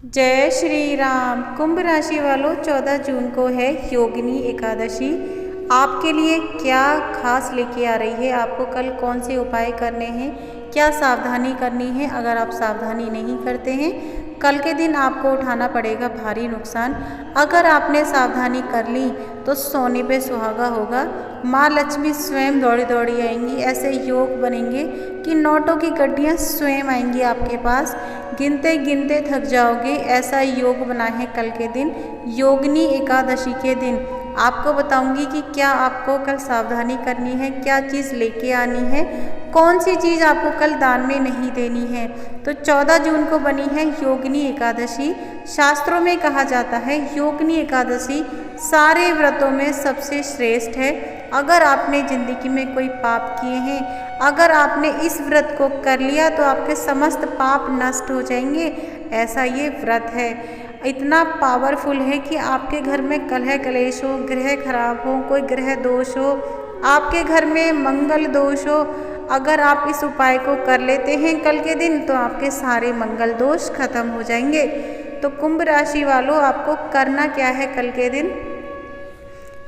जय श्री राम। कुंभ राशि वालों, 14 जून को है योगिनी एकादशी। आपके लिए क्या खास लेके आ रही है? आपको कल कौन से उपाय करने हैं, क्या सावधानी करनी है? अगर आप सावधानी नहीं करते हैं, कल के दिन आपको उठाना पड़ेगा भारी नुकसान। अगर आपने सावधानी कर ली तो सोने पे सुहागा होगा। माँ लक्ष्मी स्वयं दौड़ी दौड़ी आएंगी। ऐसे योग बनेंगे कि नोटों की गड्डियाँ स्वयं आएंगी आपके पास। गिनते गिनते थक जाओगे। ऐसा योग बना है कल के दिन, योगिनी एकादशी के दिन। आपको बताऊंगी कि क्या आपको कल सावधानी करनी है, क्या चीज़ लेके आनी है, कौन सी चीज़ आपको कल दान में नहीं देनी है। तो 14 जून को बनी है योगिनी एकादशी। शास्त्रों में कहा जाता है योगिनी एकादशी सारे व्रतों में सबसे श्रेष्ठ है। अगर आपने ज़िंदगी में कोई पाप किए हैं, अगर आपने इस व्रत को कर लिया तो आपके समस्त पाप नष्ट हो जाएंगे। ऐसा ये व्रत है, इतना पावरफुल है कि आपके घर में कलह कलेश हो, ग्रह खराब हो, कोई ग्रह दोष हो, आपके घर में मंगल दोष हो, अगर आप इस उपाय को कर लेते हैं कल के दिन तो आपके सारे मंगल दोष खत्म हो जाएंगे। तो कुंभ राशि वालों, आपको करना क्या है कल के दिन?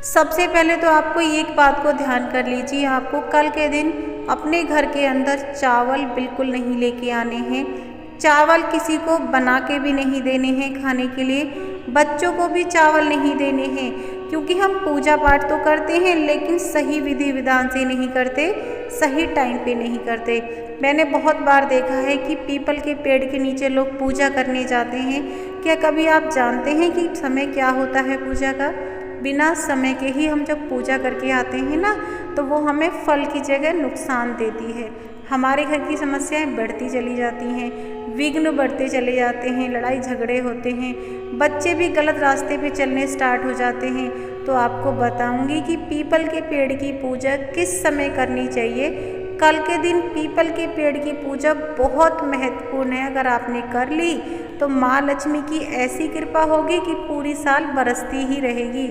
सबसे पहले तो आपको एक बात को ध्यान कर लीजिए, आपको कल के दिन अपने घर के अंदर चावल बिल्कुल नहीं लेके आने हैं। चावल किसी को बना के भी नहीं देने हैं खाने के लिए। बच्चों को भी चावल नहीं देने हैं, क्योंकि हम पूजा पाठ तो करते हैं लेकिन सही विधि विधान से नहीं करते, सही टाइम पे नहीं करते। मैंने बहुत बार देखा है कि पीपल के पेड़ के नीचे लोग पूजा करने जाते हैं। क्या कभी आप जानते हैं कि समय क्या होता है पूजा का? बिना समय के ही हम जब पूजा करके आते हैं ना, तो वो हमें फल की जगह नुकसान देती है। हमारे घर की समस्याएं बढ़ती चली जाती हैं, विघ्न बढ़ते चले जाते हैं, लड़ाई झगड़े होते हैं, बच्चे भी गलत रास्ते पे चलने स्टार्ट हो जाते हैं। तो आपको बताऊंगी कि पीपल के पेड़ की पूजा किस समय करनी चाहिए। कल के दिन पीपल के पेड़ की पूजा बहुत महत्वपूर्ण है। अगर आपने कर ली तो माँ लक्ष्मी की ऐसी कृपा होगी कि पूरी साल बरसती ही रहेगी।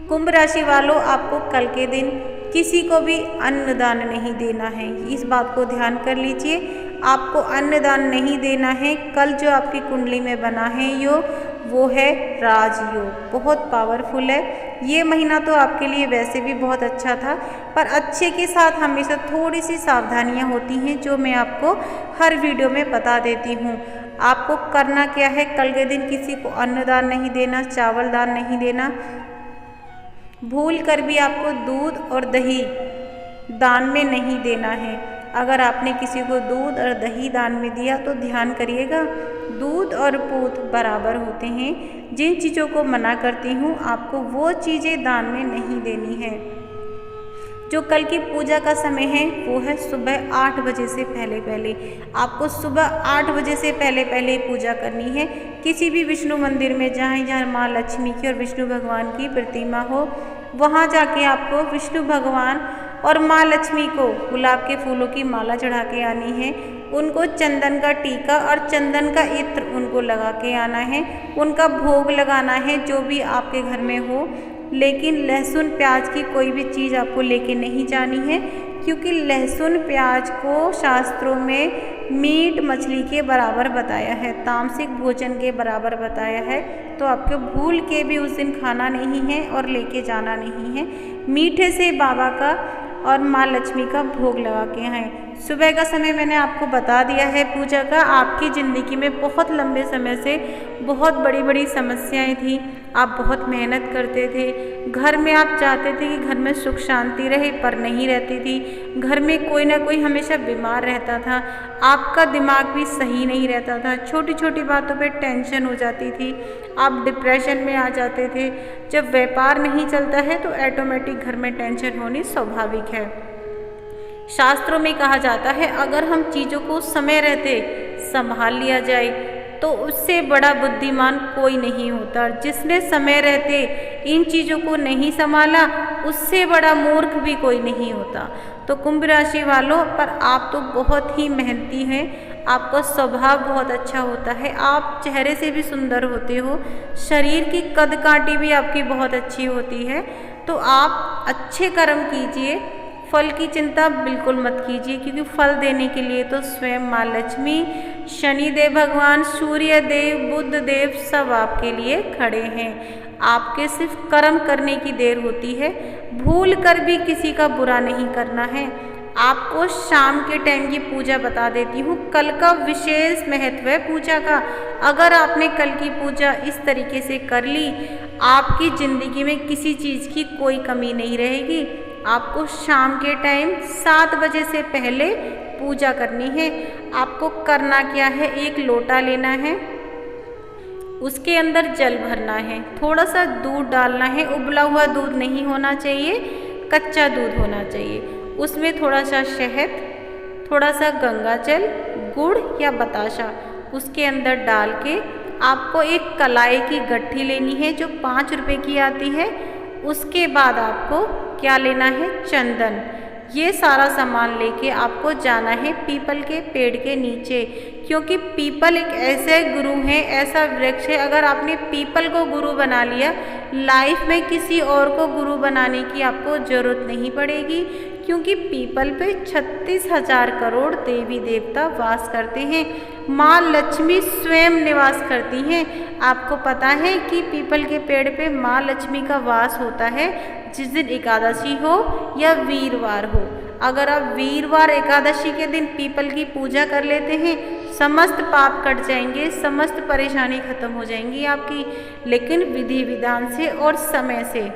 कुंभ राशि वालों, आपको कल के दिन किसी को भी अन्नदान नहीं देना है, इस बात को ध्यान कर लीजिए। आपको अन्नदान नहीं देना है। कल जो आपकी कुंडली में बना है योग, वो है राजयोग, बहुत पावरफुल है। ये महीना तो आपके लिए वैसे भी बहुत अच्छा था, पर अच्छे के साथ हमेशा थोड़ी सी सावधानियां होती हैं, जो मैं आपको हर वीडियो में बता देती हूँ। आपको करना क्या है कल के दिन? किसी को अन्नदान नहीं देना, चावल दान नहीं देना। भूल कर भी आपको दूध और दही दान में नहीं देना है। अगर आपने किसी को दूध और दही दान में दिया तो ध्यान करिएगा, दूध और पूत बराबर होते हैं। जिन चीज़ों को मना करती हूँ, आपको वो चीज़ें दान में नहीं देनी है। जो कल की पूजा का समय है वो है सुबह 8 बजे से पहले पहले। आपको सुबह 8 बजे से पहले पहले पूजा करनी है। किसी भी विष्णु मंदिर में जाएं जहाँ माँ लक्ष्मी की और विष्णु भगवान की प्रतिमा हो, वहाँ जाके आपको विष्णु भगवान और माँ लक्ष्मी को गुलाब के फूलों की माला चढ़ा के आनी है। उनको चंदन का टीका और चंदन का इत्र उनको लगा के आना है। उनका भोग लगाना है जो भी आपके घर में हो, लेकिन लहसुन प्याज की कोई भी चीज़ आपको लेके नहीं जानी है, क्योंकि लहसुन प्याज को शास्त्रों में मीट मछली के बराबर बताया है, तामसिक भोजन के बराबर बताया है। तो आपको भूल के भी उस दिन खाना नहीं है और लेके जाना नहीं है। मीठे से बाबा का और माँ लक्ष्मी का भोग लगा के आएँ। सुबह का समय मैंने आपको बता दिया है पूजा का। आपकी ज़िंदगी में बहुत लंबे समय से बहुत बड़ी बड़ी समस्याएं थी, आप बहुत मेहनत करते थे, घर में आप चाहते थे कि घर में सुख शांति रहे, पर नहीं रहती थी। घर में कोई ना कोई हमेशा बीमार रहता था, आपका दिमाग भी सही नहीं रहता था, छोटी छोटी बातों पे टेंशन हो जाती थी, आप डिप्रेशन में आ जाते थे। जब व्यापार नहीं चलता है तो ऑटोमेटिक घर में टेंशन होनी स्वाभाविक है। शास्त्रों में कहा जाता है अगर हम चीज़ों को समय रहते संभाल लिया जाए तो उससे बड़ा बुद्धिमान कोई नहीं होता। जिसने समय रहते इन चीज़ों को नहीं संभाला, उससे बड़ा मूर्ख भी कोई नहीं होता। तो कुंभ राशि वालों, पर आप तो बहुत ही मेहनती हैं, आपका स्वभाव बहुत अच्छा होता है, आप चेहरे से भी सुंदर होते हो, शरीर की कद काठी भी आपकी बहुत अच्छी होती है। तो आप अच्छे कर्म कीजिए, फल की चिंता बिल्कुल मत कीजिए, क्योंकि फल देने के लिए तो स्वयं माँ लक्ष्मी शनिदेव भगवान, सूर्य देव, बुध देव सब आपके लिए खड़े हैं। आपके सिर्फ कर्म करने की देर होती है, भूल कर भी किसी का बुरा नहीं करना है। आपको शाम के टाइम की पूजा बता देती हूँ। कल का विशेष महत्व है पूजा का। अगर आपने कल की पूजा इस तरीके से कर ली, आपकी ज़िंदगी में किसी चीज़ की कोई कमी नहीं रहेगी। आपको शाम के टाइम 7 बजे से पहले पूजा करनी है। आपको करना क्या है, एक लोटा लेना है, उसके अंदर जल भरना है, थोड़ा सा दूध डालना है। उबला हुआ दूध नहीं होना चाहिए, कच्चा दूध होना चाहिए। उसमें थोड़ा सा शहद, थोड़ा सा गंगा जल, गुड़ या बताशा उसके अंदर डाल के आपको एक कलाई की गट्ठी लेनी है जो 5 रुपए की आती है। उसके बाद आपको क्या लेना है, चंदन। ये सारा सामान लेके आपको जाना है पीपल के पेड़ के नीचे, क्योंकि पीपल एक ऐसे गुरु है, ऐसा वृक्ष है। अगर आपने पीपल को गुरु बना लिया, लाइफ में किसी और को गुरु बनाने की आपको ज़रूरत नहीं पड़ेगी, क्योंकि पीपल पे 36,000 करोड़ देवी देवता वास करते हैं। माँ लक्ष्मी स्वयं निवास करती हैं। आपको पता है कि पीपल के पेड़ पे माँ लक्ष्मी का वास होता है जिस दिन एकादशी हो या वीरवार हो। अगर आप वीरवार एकादशी के दिन पीपल की पूजा कर लेते हैं, समस्त पाप कट जाएंगे, समस्त परेशानी खत्म हो जाएंगी आपकी, लेकिन विधि विधान से और समय से।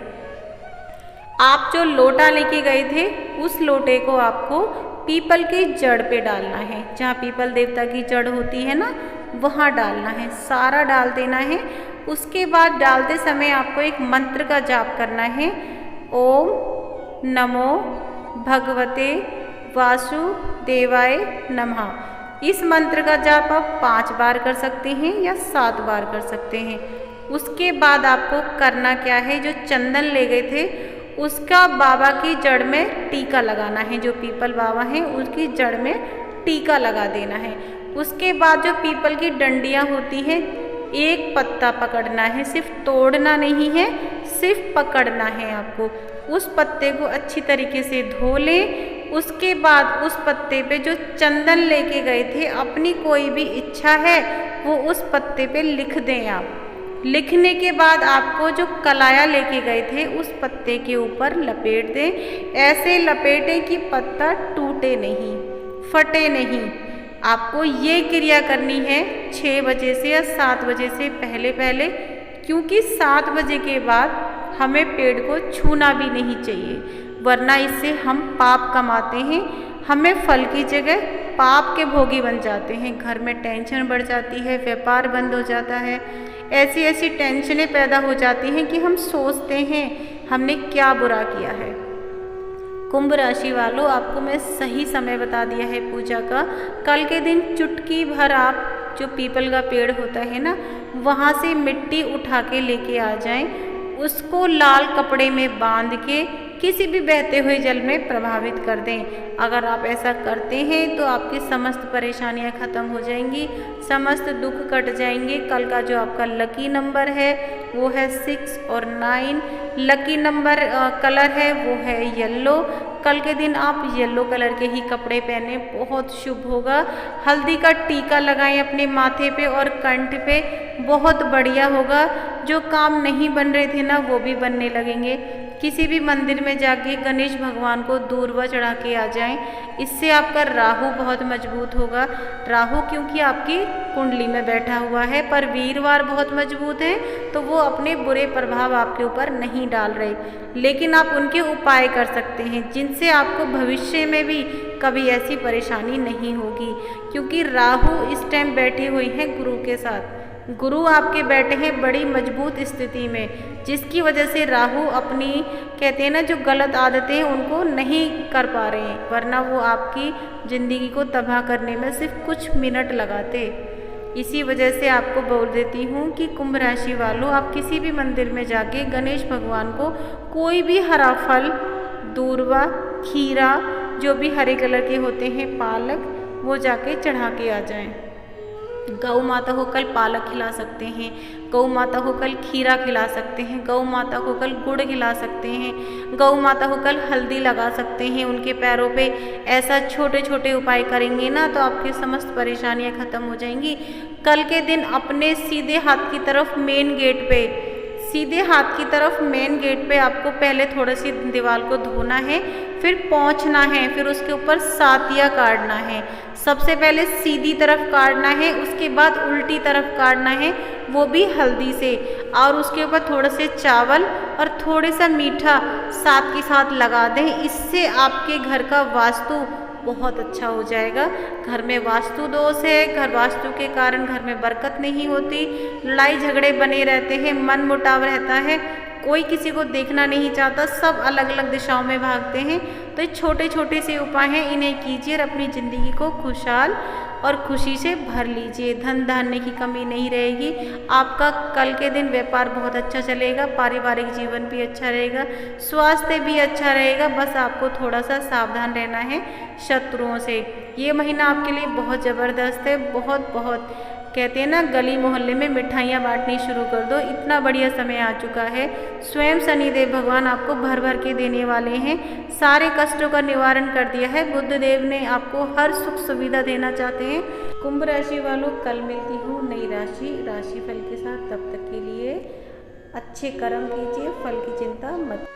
आप जो लोटा लेके गए थे, उस लोटे को आपको पीपल की जड़ पे डालना है। जहाँ पीपल देवता की जड़ होती है ना, वहाँ डालना है, सारा डाल देना है। उसके बाद डालते समय आपको एक मंत्र का जाप करना है, ओम नमो भगवते वासुदेवाय नमः। इस मंत्र का जाप आप 5 बार कर सकते हैं या 7 बार कर सकते हैं। उसके बाद आपको करना क्या है, जो चंदन ले गए थे उसका बाबा की जड़ में टीका लगाना है। जो पीपल बाबा हैं उसकी जड़ में टीका लगा देना है। उसके बाद जो पीपल की डंडियाँ होती हैं, एक पत्ता पकड़ना है, सिर्फ तोड़ना नहीं है, सिर्फ पकड़ना है आपको। उस पत्ते को अच्छी तरीके से धो लें। उसके बाद उस पत्ते पे जो चंदन लेके गए थे, अपनी कोई भी इच्छा है वो उस पत्ते पे लिख दें आप। लिखने के बाद आपको जो कलाया लेके गए थे उस पत्ते के ऊपर लपेट दें। ऐसे लपेटें कि पत्ता टूटे नहीं, फटे नहीं। आपको ये क्रिया करनी है 6 बजे से या 7 बजे से पहले पहले, क्योंकि 7 बजे के बाद हमें पेड़ को छूना भी नहीं चाहिए, वरना इससे हम पाप कमाते हैं। हमें फल की जगह पाप के भोगी बन जाते हैं। घर में टेंशन बढ़ जाती है, व्यापार बंद हो जाता है, ऐसी ऐसी टेंशनें पैदा हो जाती हैं कि हम सोचते हैं हमने क्या बुरा किया है। कुंभ राशि वालों, आपको मैं सही समय बता दिया है पूजा का। कल के दिन चुटकी भर आप जो पीपल का पेड़ होता है ना, वहाँ से मिट्टी उठा के लेके आ जाएं। उसको लाल कपड़े में बांध के किसी भी बहते हुए जल में प्रभावित कर दें। अगर आप ऐसा करते हैं तो आपकी समस्त परेशानियां खत्म हो जाएंगी, समस्त दुख कट जाएंगे। कल का जो आपका लकी नंबर है वो है 6 और 9। लकी नंबर कलर है वो है येलो। कल के दिन आप येलो कलर के ही कपड़े पहने, बहुत शुभ होगा। हल्दी का टीका लगाएं अपने माथे पे और कंठ पे, बहुत बढ़िया होगा। जो काम नहीं बन रहे थे ना, वो भी बनने लगेंगे। किसी भी मंदिर में जाके गणेश भगवान को दूर्वा चढ़ा के आ जाएं। इससे आपका राहु बहुत मजबूत होगा। राहु क्योंकि आपकी कुंडली में बैठा हुआ है, पर वीरवार बहुत मजबूत है, तो वो अपने बुरे प्रभाव आपके ऊपर नहीं डाल रहे। लेकिन आप उनके उपाय कर सकते हैं जिनसे आपको भविष्य में भी कभी ऐसी परेशानी नहीं होगी, क्योंकि राहु इस टाइम बैठे हुए हैं गुरु के साथ। गुरु आपके बैठे हैं बड़ी मजबूत स्थिति में, जिसकी वजह से राहु अपनी कहते हैं ना जो गलत आदतें उनको नहीं कर पा रहे हैं, वरना वो आपकी ज़िंदगी को तबाह करने में सिर्फ कुछ मिनट लगाते। इसी वजह से आपको बोल देती हूँ कि कुंभ राशि वालों, आप किसी भी मंदिर में जाके गणेश भगवान को कोई भी हरा फल, दूर्वा, खीरा, जो भी हरे कलर के होते हैं, पालक, वो जाके चढ़ा के आ जाएं। गौ माता को कल पालक खिला सकते हैं, गौ माता को कल खीरा खिला सकते हैं, गौ माता को कल गुड़ खिला सकते हैं, गौ माता को कल हल्दी लगा सकते हैं उनके पैरों पे। ऐसा छोटे छोटे उपाय करेंगे ना तो आपकी समस्त परेशानियां खत्म हो जाएंगी। कल के दिन अपने सीधे हाथ की तरफ मेन गेट पे, सीधे हाथ की तरफ मेन गेट पे आपको पहले थोड़ी सी दीवार को धोना है, फिर पोंछना है, फिर उसके ऊपर सातिया काटना है। सबसे पहले सीधी तरफ काटना है, उसके बाद उल्टी तरफ काटना है, वो भी हल्दी से, और उसके ऊपर थोड़े से चावल और थोड़े सा मीठा साथ के साथ लगा दें। इससे आपके घर का वास्तु बहुत अच्छा हो जाएगा। घर में वास्तु दोष है, घर वास्तु के कारण घर में बरकत नहीं होती, लड़ाई झगड़े बने रहते हैं, मन मुटाव रहता है, कोई किसी को देखना नहीं चाहता, सब अलग अलग दिशाओं में भागते हैं। तो ये छोटे छोटे से उपाय हैं, इन्हें कीजिए और अपनी ज़िंदगी को खुशहाल और खुशी से भर लीजिए। धन धान्य की कमी नहीं रहेगी। आपका कल के दिन व्यापार बहुत अच्छा चलेगा, पारिवारिक जीवन भी अच्छा रहेगा, स्वास्थ्य भी अच्छा रहेगा। बस आपको थोड़ा सा सावधान रहना है शत्रुओं से। ये महीना आपके लिए बहुत ज़बरदस्त है, बहुत बहुत कहते हैं ना, गली मोहल्ले में मिठाइयाँ बांटनी शुरू कर दो, इतना बढ़िया समय आ चुका है। स्वयं शनिदेव भगवान आपको भर भर के देने वाले हैं, सारे कष्टों का निवारण कर दिया है। बुद्ध देव ने आपको हर सुख सुविधा देना चाहते हैं। कुंभ राशि वालों, कल मिलती हूँ नई राशिफल के साथ। तब तक के लिए अच्छे कर्म कीजिए, फल की चिंता मत